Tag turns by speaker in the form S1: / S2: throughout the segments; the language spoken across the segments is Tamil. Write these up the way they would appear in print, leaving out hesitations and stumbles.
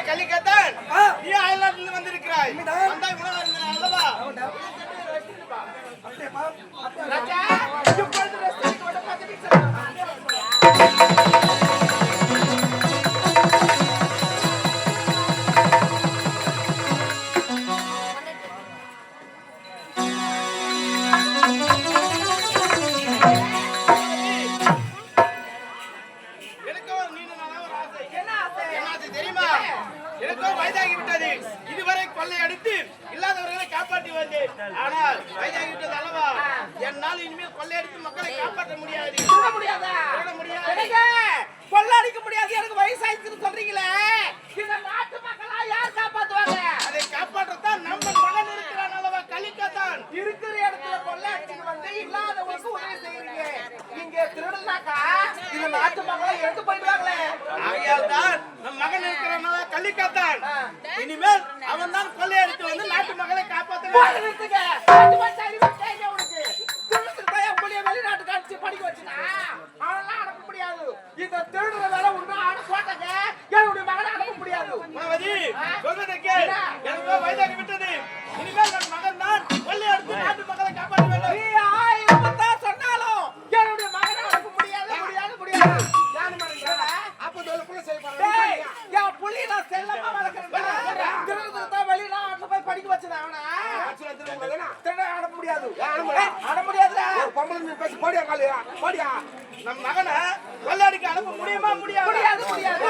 S1: கலிக்கத்தான் நீ அயல்நாட்டிலிருந்து வந்திருக்கிறாய். வந்தாய் உணவு அல்லவா? ராஜா இப்பொழுது ரெஸ்டாரண்ட் ஓட பக்கத்துல இதுவரை கொள்ளையடித்து இல்லாதவர்களை காப்பாற்றி வந்தேன். ஆனால் வயதாகிவிட்டது அல்லவா, என்னால் இனிமேல் கொள்ளையடித்து மக்களை காப்பாற்ற முடியாது.
S2: கொள்ளையடிக்க முடியாது, எனக்கு வயசாயிடுச்சுன்னு சொல்றீங்களே, இந்த நாட்டு மக்களா யார் காப்பாத்துவாங்க?
S1: அதை காப்பாற்றத்தான் நம்ம மகன் இருக்கிறான் அல்லவா, கலிக்கத்தான்.
S2: இருக்கிற இடத்துல கொள்ளையடிச்சு வந்து இல்லாதவங்களுக்கு உதவி செய்யறீங்க. நீங்க திருடனாக்கா இந்த நாட்டு மக்களை எடுத்து போயிடுவாங்களே.
S1: ஆகையால் தான் நம் மகன் இருக்கிறான் கலிக்கத்தான். இனிமேல் அவன் தான் கொள்ளையடித்து வந்து நாட்டு மக்களை காப்பாற்ற
S2: வெளிநாட்டுக்கு அடிச்சு படிக்க வச்சுனா அவனெல்லாம் அனுப்ப முடியாது. இந்த திருடுற வேலை ஒன்றும் ஆட போட்டாங்க, என்னுடைய மகனை அனுப்ப முடியாது.
S1: சொல்வதை கேள், எனக்கு வயதாகி விட்டது. இனிமேல் நம் மகன் தான் கொள்ளையடித்து நாட்டு மக்களை காப்பாற்ற வேண்டும்.
S2: நீ 1000 தான் சொன்னாலும் என்னுடைய மகனை அனுப்ப முடியாது, முடியாது, முடியாது.
S1: அப்ப புள்ள செய்ய
S2: என் புள்ளி நான் செல்லமா வளர்க்கிறேன். திருடுறத வெளிநாட்டுல போய் படிக்க வச்சது அவனை திருட அனுப்ப முடியாது, அனுப்ப முடியாதுடா.
S1: பொம்பளை பேசி போடியா காலியா போடியா. நம் மகனை கொள்ளையடிக்க அனுப்ப முடியுமா? முடியாது,
S2: முடியாது, முடியாது.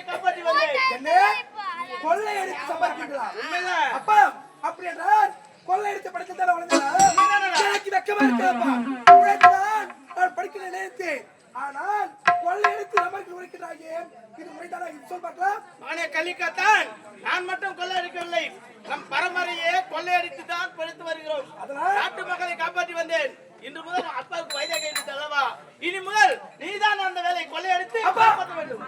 S1: காப்பாற்றி வந்தேன்.
S2: என்ன கொள்ளையடித்து சம்பாதிக்கிறீங்களா?
S1: உண்மைதான்.
S2: அப்பா அப்படி என்றால் கொள்ளையடித்து படிக்கத்தானே வளர்ந்தா? எனக்கு வெக்கமா இருக்காப்பா. உழைத்துதான் நான் படிக்க நினைத்தேன். ஆனால் கொள்ளையடித்து நமக்கு உழைக்கிறாயே, இது முறைதானா? இது சொல் பார்க்கலாம்.
S1: மகனே கலிக்கத்தான், நான் மட்டும் கொள்ளையடிக்கவில்லை, நம் பரம்பரையே கொள்ளையடித்து தான் படித்து வருகிறோம்.
S2: அதனால்
S1: நாட்டு மக்களை காப்பாற்றி வந்தேன். இன்று முதல் அப்பாவுக்கு வயதாக இருந்தது அல்லவா, இனி முதல் நீதான் அந்த வேலையை கொள்ளையடித்து காப்பாற்ற வேண்டும்.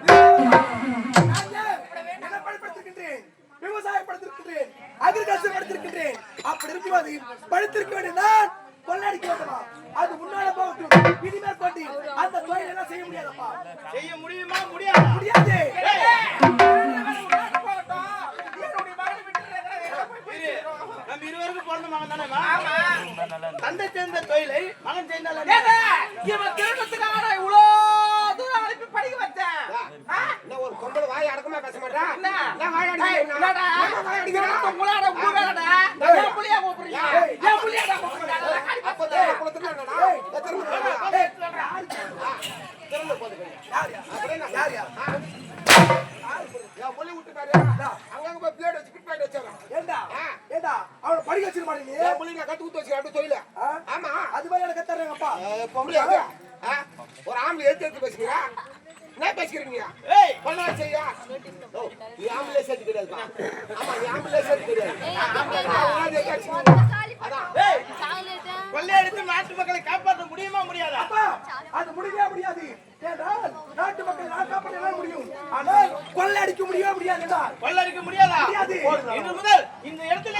S2: என்ன படித்திருக்கின்றேன்? விவசாயம் படித்திருக்கின்றேன், அக்ரிகல்ச்சர் படித்திருக்கின்றேன். அப்படி இருக்கும்போது படித்திருக்க வேண்டிய நான் கொள்ளையடிக்க வேண்டுமா? அது முன்னால போகட்டும். இனிமேல் கொண்டு அந்த தொழில் எல்லாம் செய்ய முடியாதப்பா.
S1: செய்ய முடியுமா? முடியாது.
S2: முடியாது.
S1: நம்ம இருவருக்கும் பிறந்த மகன் தானேமா? தந்தை சேர்ந்த தொழிலை மகன் செய்தால்
S2: இவன் திருமணத்துக்காக இவ்வளோ தூரம் அனுப்பி படிக்க வச்சேன்.
S3: ஒரு கொம்பள வாய் அடக்கமா பேச மாட்டான்.
S2: என்ன
S3: வாய்
S2: என்னடா? உங்களோட ஊராடா? என் புள்ளையா கூப்பிடுறீங்க? என் புள்ளையாடா கூப்பிடுறீங்க?
S3: அப்பதான் குளத்துல என்னடா?
S2: யார் யார்?
S3: என் புள்ளி விட்டுட்டாரு. அங்கங்க போய் பிளேட் வச்சு பிட் பாயிண்ட் வச்சாராம்.
S2: ஏண்டா ஏண்டா அவனை படிக்க வச்சிருக்க மாட்டீங்க?
S3: என் புள்ளி நான் கத்து குத்து வச்சு அப்படி தொழில. ஆமா.
S2: அது மாதிரி எனக்கு கத்துறேங்கப்பா.
S3: பொம்பளை ஒரு ஆம்பளை எடுத்து பேசுறீங்களா? என்ன பேசுறீங்க?
S1: ஏய்
S3: பண்ண செய்யா? நீ ஆம்பளை சேர்த்து கிடையாதுப்பா. ஆமா நீ ஆம்பளை சேர்த்து கிடையாது. அதான்
S1: ஏய் கொள்ளையடித்து நாட்டு மக்களை காப்பாற்ற முடியுமா? முடியாதா?
S2: அப்பா அது முடியவே முடியாது. ஏன்றால் நாட்டு மக்கள் நான் காப்பாற்ற முடியும், ஆனால் கொள்ளையடிக்க முடியவே முடியாது. என்றால்
S1: கொள்ளையடிக்க முடியாதா?
S2: முடியாது.
S1: இன்று முதல் இந்த இடத்துல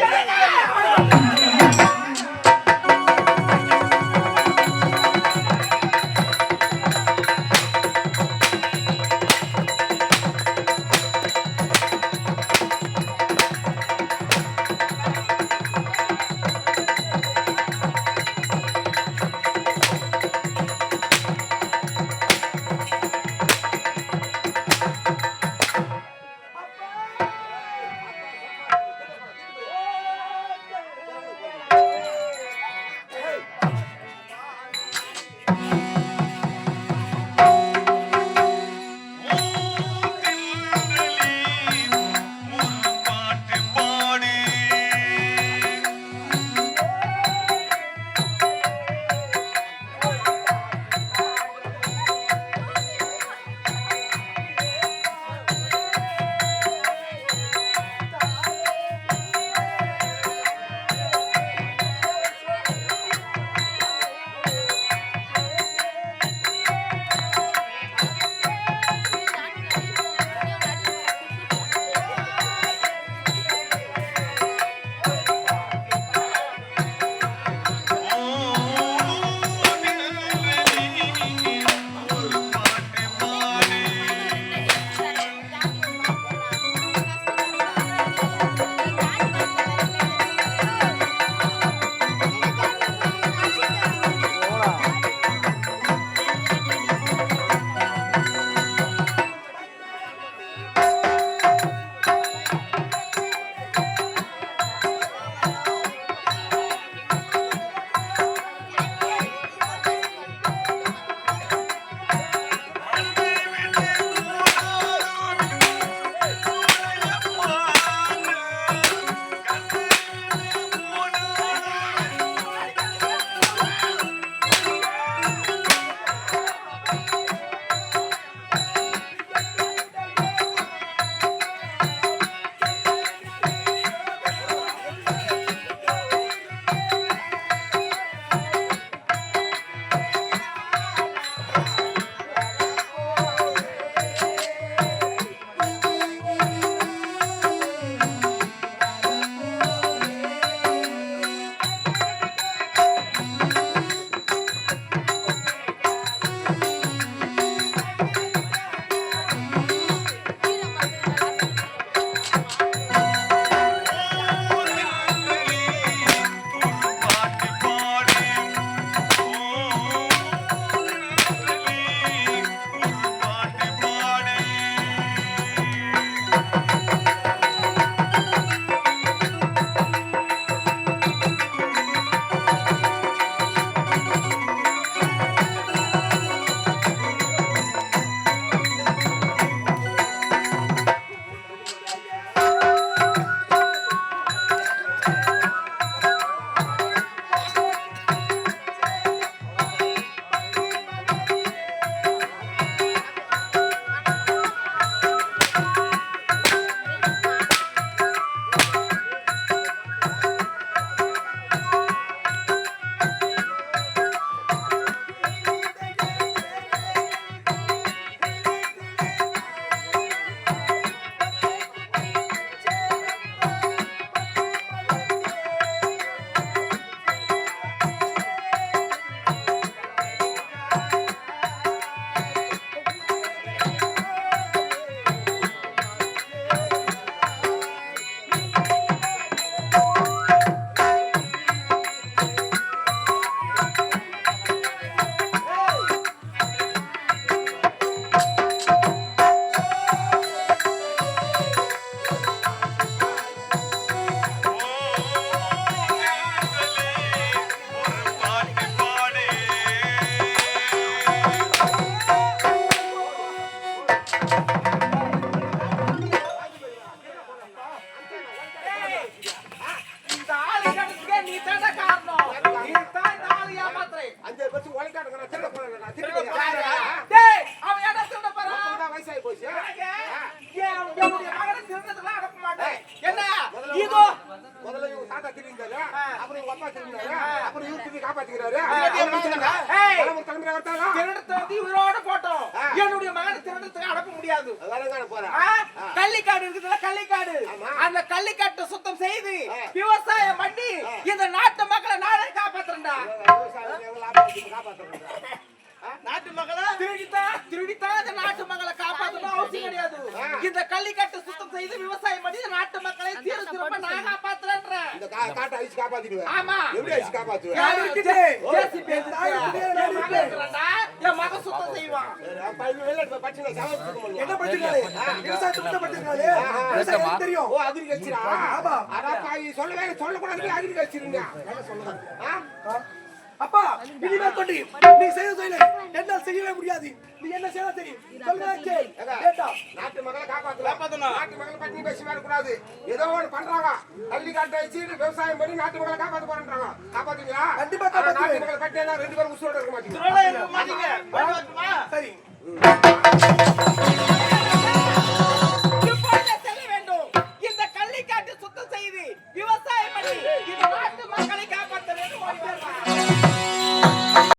S1: என்னுடைய மகனை திருநத்துக்குலாம் அனுப்ப மாட்டேன். என்ன இதோ
S3: முதல்ல இவங்க தாத்தா திருந்தாரு, அப்புறம் இவங்க அப்பா திருந்தாரு, அப்புறம் இவரு திரும்பி காப்பாத்திக்கிறாரு.
S1: ஏய்,
S3: ஒரு தலைமுறை வரட்டாங்களா?
S1: திருடத்தை வந்து இவரோட போட்டோம். என்னுடைய மகனை திருடத்துக்கு அனுப்ப முடியாது.
S3: வேறங்கான போறேன்.
S1: கள்ளிக்காடு இருக்குதுல, கள்ளிக்காடு. அந்த கள்ளிக்காட்டை சுத்தம் செய்து விவசாயம் பண்ணி இந்த நாட்டு மக்களை நானே காப்பாத்துறேன்டா. நாட்டு மக்களை திருடித்தான் இந்த நாட்டு மக்களை காப்பாற்றணும் அவசியம் கிடையாது. இந்த கள்ளிக்காட்டை சுத்தம் செய்து விவசாயம் பண்ணி இந்த நாட்டு மக்களை திரும்ப நான் காப்பாத்துறேன்றேன்.
S3: இந்த காட்டை அழிச்சு காப்பாத்திடுவேன்.
S1: ஆமா,
S3: எப்படி அழிச்சு காப்பாத்துவேன்?
S2: யார் இருக்குது?
S1: JCB என் மகன் இருக்கிறான்டா, என் மகன் சுத்தம் செய்வான்.
S2: என்ன படிச்சிருக்காரு? விவசாயத்தை மட்டும் படிச்சிருக்காரு. விவசாயம் எனக்கு தெரியும்.
S3: ஓ, agriculture ஆ?
S2: ஆமா.
S3: அட பாவி, சொல்லக்கூடாது agriculture-ங்க. ஆ?
S2: அப்பா, இனிமேல் கொண்டு நீ செய்த தொழிலை என்னால் செய்யவே முடியாது. நீ என்ன செய்ய தெரியும்? சொல்லுங்க கேள். கேட்டா
S3: நாட்டு மக்களை காப்பாத்தணும். நாட்டு மக்களை பத்தி பேசி வரக்கூடாது. ஏதோ ஒண்ணு பண்றாங்க. கள்ளி காட்டை வச்சு விவசாயம் பண்ணி நாட்டு மக்களை காப்பாத்த போறாங்க. காப்பாத்துவீங்களா?
S2: கண்டிப்பா காப்பாத்துவேன்.
S3: நாட்டு மக்களை பத்தி 2 பேரும் உசுரோட இருக்க மாட்டீங்க.
S1: திருட